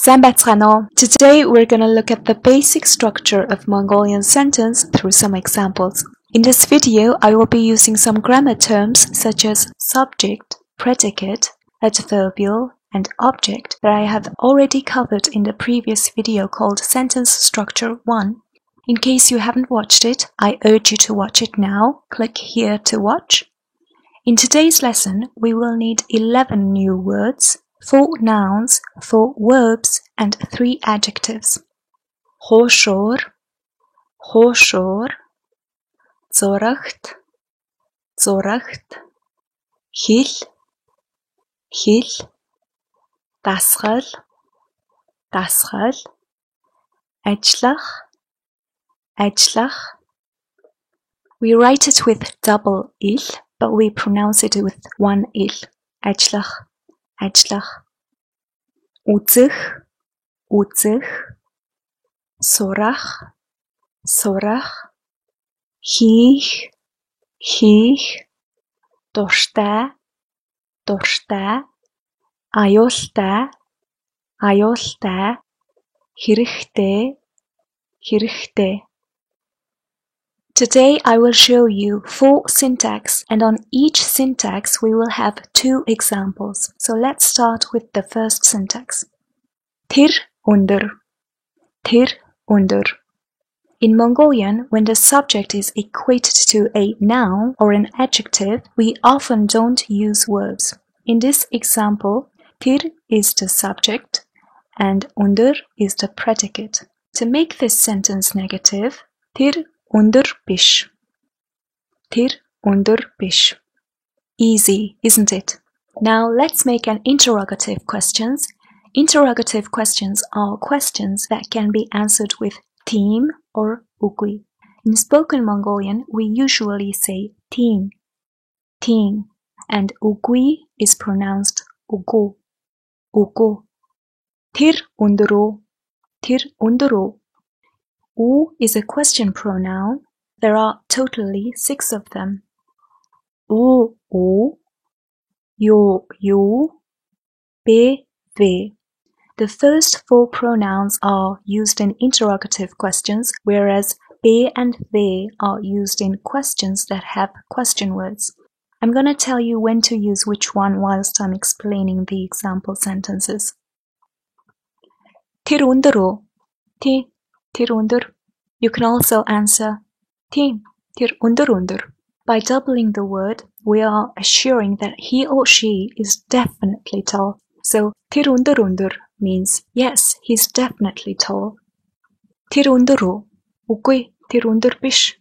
Сайн байцгаана уу? Today we're going to look at the basic structure of Mongolian sentence through some examples. In this video, I will be using some grammar terms such as subject, predicate, adverbial, and object that I have already covered in the previous video called Sentence Structure 1. In case you haven't watched it, I urge you to watch it now. Click here to watch. In today's lesson, we will need 11 new words, 4 nouns, 4 verbs, and 3 adjectives. Hoshor, hoshor, zoracht, zoracht, hil, hil, dasgal, dasgal, ajlach, ajlach. We write it with double il, but we pronounce it with one il. Ajlach, ajlach. Uzich, uzich. Sorach, sorach. Hich, hich. Dorsta, dorsta. Ayolta, ayolta. Hirichte, hirichte. Today I will show you 4 syntax, and on each syntax we will have 2 examples. So let's start with the first syntax. Tir under, tir under. In Mongolian, when the subject is equated to a noun or an adjective, we often don't use verbs. In this example, tir is the subject and under is the predicate. To make this sentence negative, tir under bish. Tir under bish. Easy, isn't it? Now let's make an interrogative questions. Interrogative questions are questions that can be answered with tim or ugui. In spoken Mongolian, we usually say tin, tin, and ugui is pronounced ugu, ugu. Tir undero, tir undero. U is a question pronoun. There are totally 6 of them. U, yo, be, ve. The first 4 pronouns are used in interrogative questions, whereas be and ve are used in questions that have question words. I'm going to tell you when to use which one whilst I'm explaining the example sentences. Tir undero, ti. Tir under. You can also answer tin, tir under. By doubling the word, we are assuring that he or she is definitely tall. So tir under means yes, he's definitely tall. Tir undero, ugui tir under bish.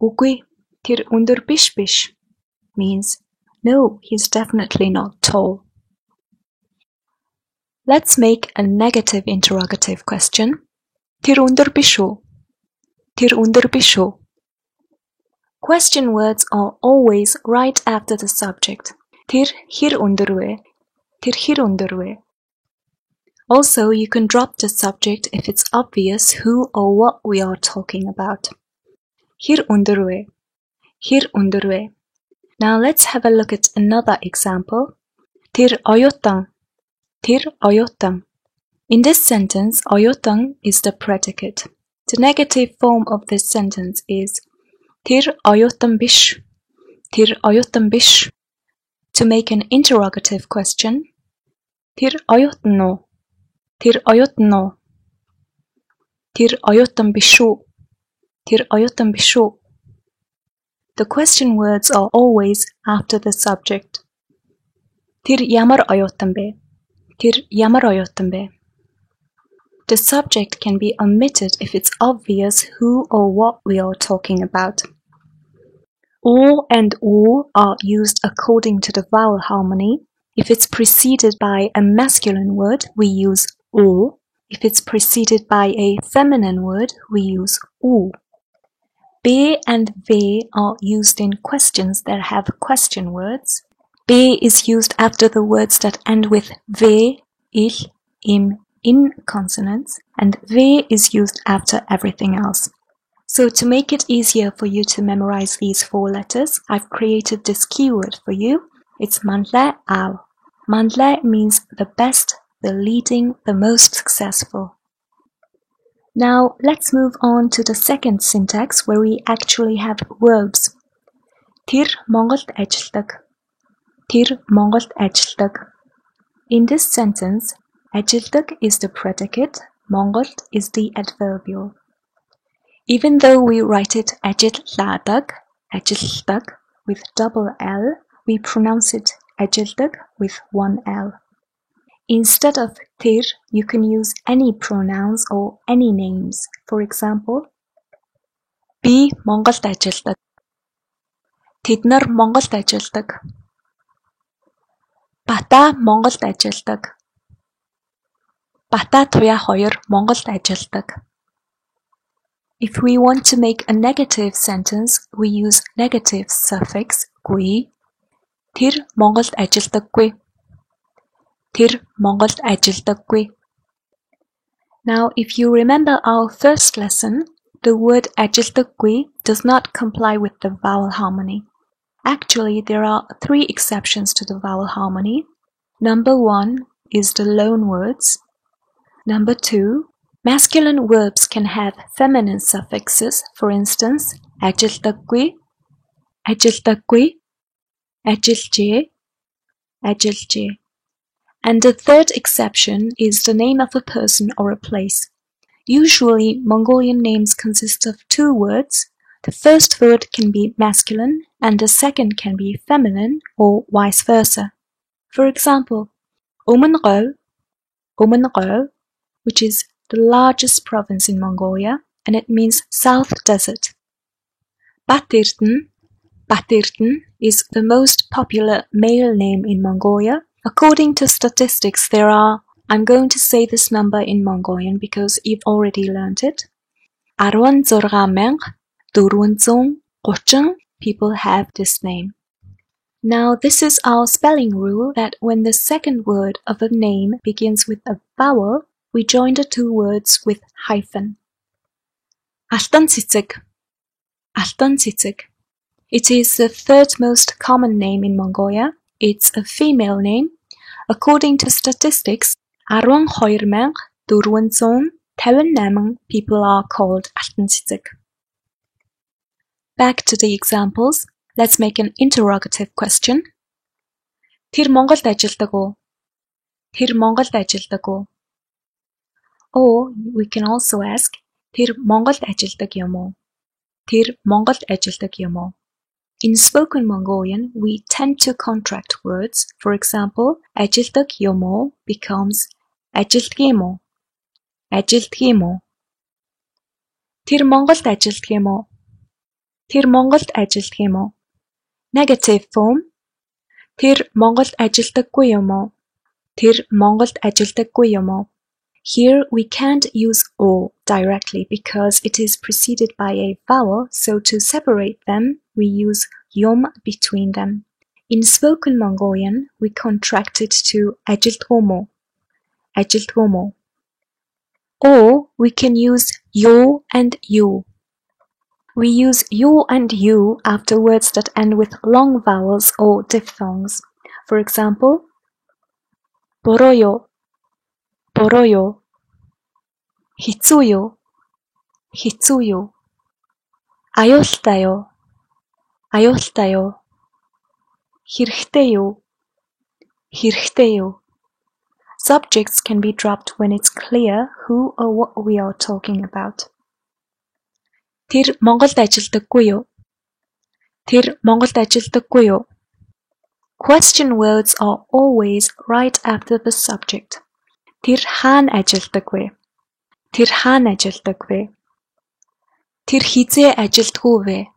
Ugui tir under bish means no, he's definitely not tall. Let's make a negative interrogative question. Tir under bisho. Tir under bisho. Question words are always right after the subject. Tir hir underwe. Tir hir underwe. Also, you can drop the subject if it's obvious who or what we are talking about. Hir underwe. Hir underwe. Now let's have a look at another example. Tir oyotang. Tir oyotang. In this sentence, oyotang is the predicate. The negative form of this sentence is tir oyotang bish. Tir oyotang bish. To make an interrogative question, tir oyotno. Tir oyotno. Tir oyotang bishu. Tir oyotang bishu. The question words are always after the subject. Tir yamar oyotang be. Tir yamar oyotang be. The subject can be omitted if it's obvious who or what we are talking about. O and U are used according to the vowel harmony. If it's preceded by a masculine word, we use O. If it's preceded by a feminine word, we use U. Be and ve are used in questions that have question words. Be is used after the words that end with ve, il, im, in consonants, and ve is used after everything else. So to make it easier for you to memorize these 4 letters, I've created this keyword for you. It's mandle al. Mandle means the best, the leading, the most successful. Now let's move on to the second syntax where we actually have verbs. Тэр Монголд ажилладаг. Тэр Монголд ажилладаг. In this sentence, ажилладаг is the predicate, Монголд is the adverbial. Even though we write it ажилладаг, ажилладаг with double L, we pronounce it ажилладаг with one L. Instead of тэр, you can use any pronouns or any names. For example, би Монголд ажилладаг. Тэд нар Монголд ажилладаг. Бата Монголд ажилладаг. Бата туяа хоёр Монголд ажилладаг. If we want to make a negative sentence, we use negative suffix гүй. Тэр Монголд ажилладаггүй. Тэр Монголд ажилладаггүй. Now, if you remember our first lesson, the word ажилладаггүй does not comply with the vowel harmony. Actually, there are 3 exceptions to the vowel harmony. Number 1 is the loan words. Number 2, masculine verbs can have feminine suffixes. For instance, ажилладаггүй, ажилладаггүй, ажиллажээ, ажиллажээ. And the third exception is the name of a person or a place. Usually, Mongolian names consist of 2 words. The first word can be masculine and the second can be feminine or vice versa. For example, Umangol, which is the largest province in Mongolia, and it means South Desert. Batirten is the most popular male name in Mongolia. According to statistics, there are, I'm going to say this number in Mongolian because you've already learned it. 16,430 people have this name. Now, this is our spelling rule that when the second word of a name begins with a vowel, we join the 2 words with hyphen. Алтан цэцэг. It is the 3rd most common name in Mongolia. It's a female name. According to statistics, 12,458 people are called алтан цэцэг. Back to the examples. Let's make an interrogative question. Тэр Монголд ажилладаг уу? Тэр Монголд ажилладаг уу? Or we can also ask, тэр Монголд ажилладаг юм уу? Тэр Монголд ажилладаг юм уу? In spoken Mongolian, we tend to contract words. For example, ажилладаг юм уу becomes ажилдаг юм уу? Ажилдаг юм уу? Тэр Монголд ажилладаг юм уу? Тэр Монголд ажилладаг юм уу? Negative form. Тэр Монголд ажилладаггүй юм уу? Тэр Монголд ажилладаггүй юм уу? Here we can't use O directly because it is preceded by a vowel, so to separate them, we use yom between them. In spoken Mongolian, we contract it to aжилдгүмүү, aжилдгүмүү. Or we can use yo and you. We use yo and you after words that end with long vowels or diphthongs. For example, 버려요, 버려요. 히츠요, 히츠요. аюултай요, аюултай요. хэрэгтэй요, хэрэгтэй요. Subjects can be dropped when it's clear who or what we are talking about. Тэр Монголд ажилладаггүй юу? Тэр Монголд ажилладаггүй юу? Question words are always right after the subject. Тэр хаана ажилладаг вэ? Тэр хаана ажилладаг вэ? Тэр хизээ ажилдгүй вэ?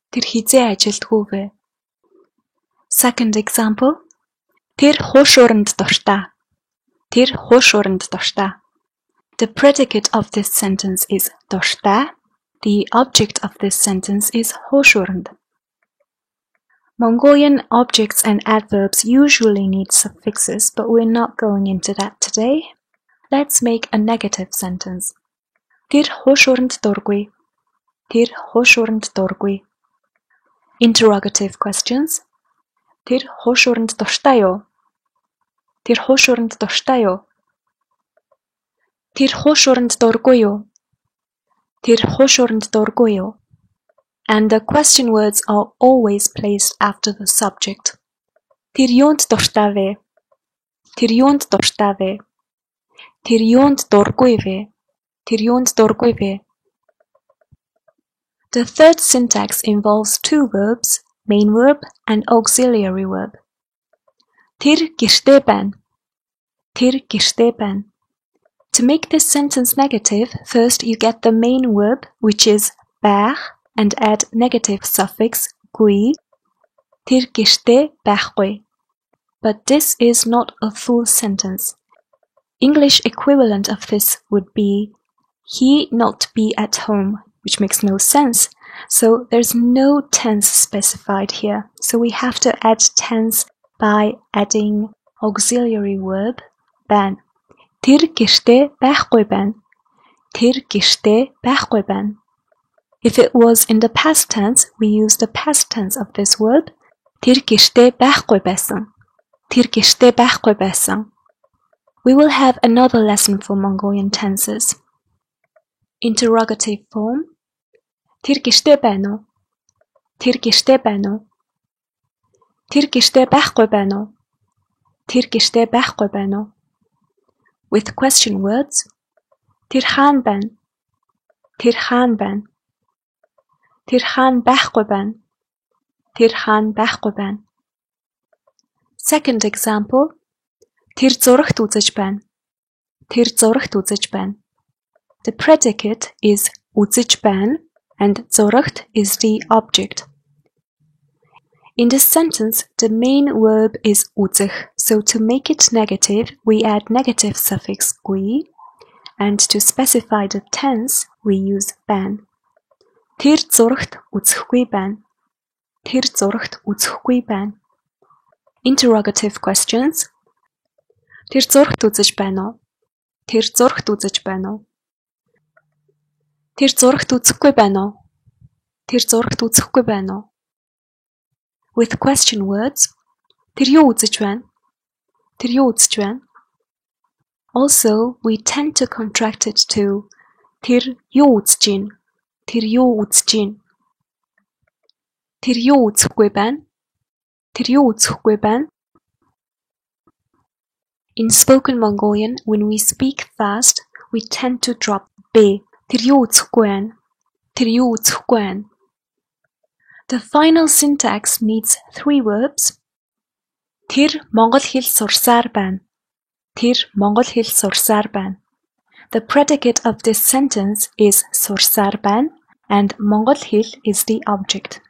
Тэр хизээ ажилдгүй вэ? Second example. Тэр хууш уранд дуртай. Тэр хууш уранд дуртай. The predicate of this sentence is дуртай. The object of this sentence is хууш уранд. Mongolian objects and adverbs usually need suffixes, but we're not going into that today. Let's make a negative sentence. Тэр хууш уранд дургүй. Тэр хууш уранд дургүй. Interrogative questions. Тэр хууш уранд дуртай юу? Тэр хууш уранд дуртай юу? Тэр хош уранд дургүй юу? Тэр хош уранд дургүй юу? And the question words are always placed after the subject. Тэр юунд дуртай вэ? Тэр юунд дуртай вэ? Тэр юунд дургүй вэ? Тэр юунд дургүй вэ? The third syntax involves two verbs, main verb and auxiliary verb. Тэр гэртээ байна. Тэр гэртээ байна. To make this sentence negative, first you get the main verb, which is байх, and add negative suffix гүй. Тэр гэртээ байхгүй. But this is not a full sentence. English equivalent of this would be he not be at home, which makes no sense. So there's no tense specified here. So we have to add tense by adding auxiliary verb байна. Тэр гэртээ байхгүй байна. Тэр гэртээ байхгүй байна. If it was in the past tense, we use the past tense of this verb. Тэр гэртээ байхгүй байсан. Тэр гэртээ байхгүй байсан. We will have another lesson for Mongolian tenses. Interrogative form. Тэр гэртээ байна уу? Тэр гэртээ байна уу? Тэр гэртээ байхгүй байна уу? Тэр гэртээ байхгүй байна уу? With question words. Тэр хаана байна? Тэр хаана байна? Тэр хаана байхгүй байна? Тэр хаана байхгүй байна? Second example. Тэр зурагт үзэж байна. Тэр зурагт үзэж байна. The predicate is үзэж байна and зурагт is the object. In this sentence, the main verb is үзэх. So to make it negative, we add negative suffix гүй, and to specify the tense, we use байна. Тэр зурагт үзэхгүй байна. Тэр зурагт үзэхгүй байна. Interrogative questions. Тэр зурагт үзэж байна уу? Тэр зурагт үзэж байна уу? Тэр зурагт үзэхгүй байна уу? Тэр зурагт үзэхгүй байна уу? With question words. Тэр юу үзэж байна? Тэр юу үзэж байна? Also, we tend to contract it to тэр юу үзэж байна? Тэр юу үзэж байна? Тэр юу үзэхгүй байна? Тэр юу үзэхгүй байна? In spoken Mongolian, when we speak fast, we tend to drop B. Тэр юу үзэхгүй байна? Тэр юу үзэхгүй байна? The final syntax needs three verbs. Тэр Монгол хэл сурсаар байна. Тэр Монгол хэл сурсаар байна. The predicate of this sentence is сурсаар байна and Монгол хэл is the object.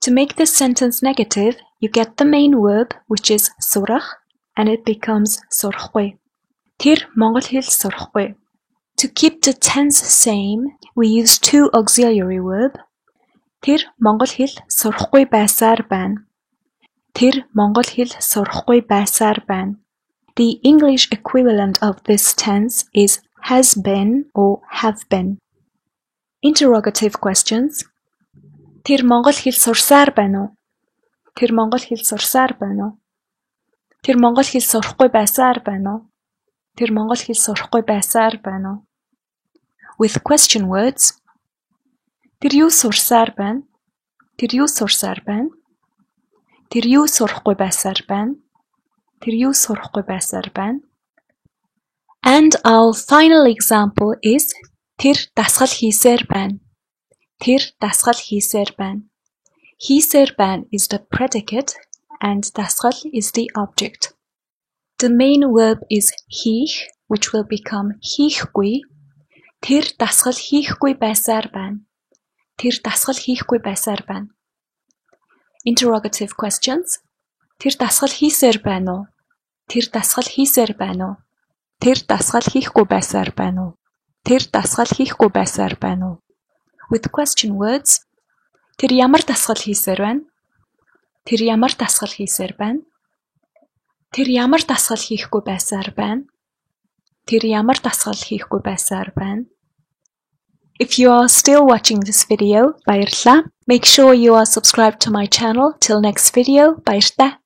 To make this sentence negative, you get the main verb, which is сурах, and it becomes сурахгүй. Тэр Монгол хэл сурахгүй. To keep the tense same, we use two auxiliary verb. Тэр Монгол хэл сурахгүй байсаар байна. Тэр Монгол хэл сурахгүй байсаар байна. The English equivalent of this tense is has been or have been. Interrogative questions. Тэр Монгол хэл сурсаар байна уу? Тэр Монгол хэл сурсаар байна уу? Тэр Монгол хэл сурахгүй байсаар байна уу? Тэр Монгол хэл сурахгүй байсаар байна уу? With question words. Тэр юу сурсаар байна? Тэр юу сурсаар байна? Тэр юу сурахгүй байсаар байна? Тэр юу сурахгүй байсаар байна? And our final example is тэр дасгал хийсээр байна. Тэр дасгал хийсээр байна. Хийсээр байна is the predicate and дасгал is the object. The main verb is хийх, which will become хийхгүй. Тэр дасгал хийхгүй байсаар байна. Тэр дасгал хийхгүй байсаар байна. Interrogative questions. Тэр дасгал хийсээр байна уу? Тэр дасгал хийсээр байна уу? Тэр дасгал хийхгүй байсаар байна уу? Тэр дасгал хийхгүй байсаар байна уу? With question words. Тэр ямар дасгал хийсээр байна? Тэр ямар дасгал хийсээр байна? Тэр ямар дасгал хийхгүй байсаар байна? Тэр ямар дасгал хийхгүй байсаар байна? If you are still watching this video, баярлалаа. Make sure you are subscribed to my channel. Till next video, баярлалаа.